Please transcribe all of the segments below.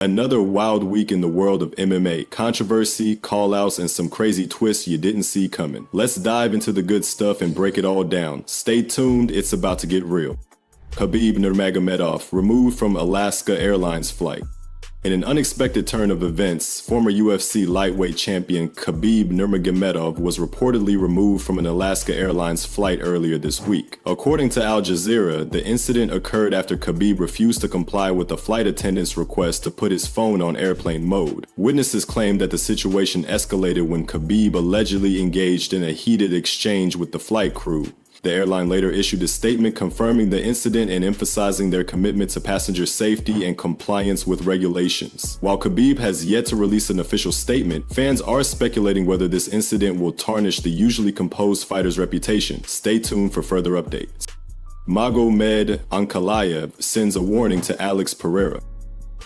Another wild week in the world of MMA. Controversy, call-outs, and some crazy twists you didn't see coming. Let's dive into the good stuff and break it all down. Stay tuned, it's about to get real. Khabib Nurmagomedov removed from Alaska Airlines flight. In an unexpected turn of events, former UFC lightweight champion Khabib Nurmagomedov was reportedly removed from an Alaska Airlines flight earlier this week. According to Al Jazeera, the incident occurred after Khabib refused to comply with the flight attendant's request to put his phone on airplane mode. Witnesses claimed that the situation escalated when Khabib allegedly engaged in a heated exchange with the flight crew. The airline later issued a statement confirming the incident and emphasizing their commitment to passenger safety and compliance with regulations. While Khabib has yet to release an official statement, fans are speculating whether this incident will tarnish the usually composed fighter's reputation. Stay tuned for further updates. Magomed Ankalaev sends a warning to Alex Pereira.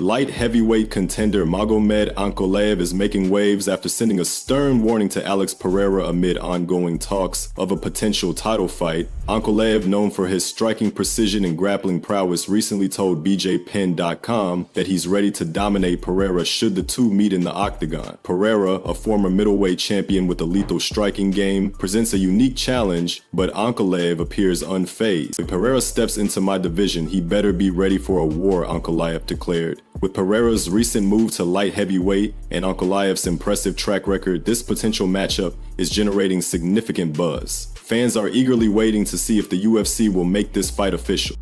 Light heavyweight contender Magomed Ankalaev is making waves after sending a stern warning to Alex Pereira amid ongoing talks of a potential title fight. Ankalaev, known for his striking precision and grappling prowess, recently told BJPen.com that he's ready to dominate Pereira should the two meet in the octagon. Pereira, a former middleweight champion with a lethal striking game, presents a unique challenge, but Ankalaev appears unfazed. If Pereira steps into my division, he better be ready for a war, Ankalaev declared. With Pereira's recent move to light heavyweight and Ankalaev's impressive track record, this potential matchup is generating significant buzz. Fans are eagerly waiting to see if the UFC will make this fight official.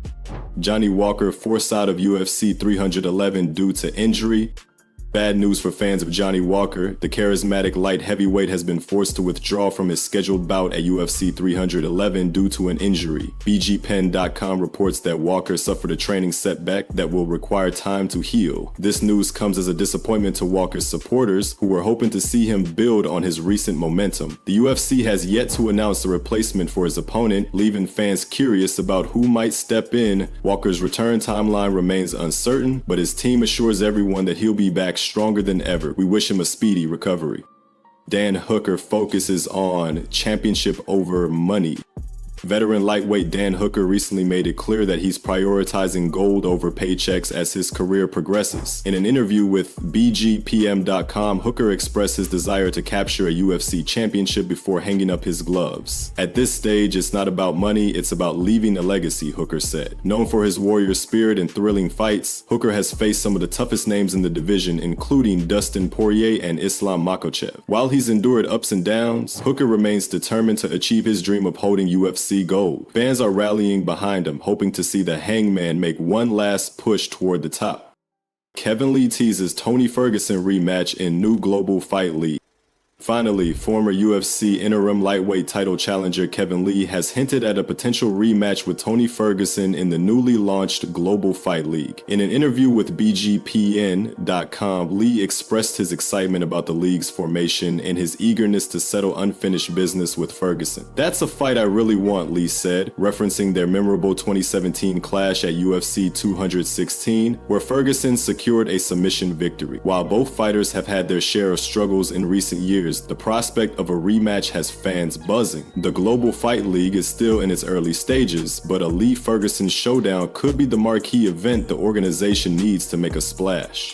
Johnny Walker forced out of UFC 311 due to injury. Bad news for fans of Johnny Walker. The charismatic light heavyweight has been forced to withdraw from his scheduled bout at UFC 311 due to an injury. BGPen.com reports that Walker suffered a training setback that will require time to heal. This news comes as a disappointment to Walker's supporters, who were hoping to see him build on his recent momentum. The UFC has yet to announce a replacement for his opponent, leaving fans curious about who might step in. Walker's return timeline remains uncertain, but his team assures everyone that he'll be back stronger than ever. We wish him a speedy recovery. Dan Hooker focuses on championship over money. Veteran lightweight Dan Hooker recently made it clear that he's prioritizing gold over paychecks as his career progresses. In an interview with BGPM.com, Hooker expressed his desire to capture a UFC championship before hanging up his gloves. At this stage, it's not about money, it's about leaving a legacy, Hooker said. Known for his warrior spirit and thrilling fights, Hooker has faced some of the toughest names in the division, including Dustin Poirier and Islam Makhachev. While he's endured ups and downs, Hooker remains determined to achieve his dream of holding UFC gold. Fans are rallying behind him, hoping to see the Hangman make one last push toward the top. Kevin Lee teases Tony Ferguson rematch in new Global Fight League. Finally, former UFC interim lightweight title challenger Kevin Lee has hinted at a potential rematch with Tony Ferguson in the newly launched Global Fight League. In an interview with BGPN.com, Lee expressed his excitement about the league's formation and his eagerness to settle unfinished business with Ferguson. "That's a fight I really want," Lee said, referencing their memorable 2017 clash at UFC 216, where Ferguson secured a submission victory. While both fighters have had their share of struggles in recent years, the prospect of a rematch has fans buzzing. The Global Fight League is still in its early stages, but a Lee-Ferguson showdown could be the marquee event the organization needs to make a splash.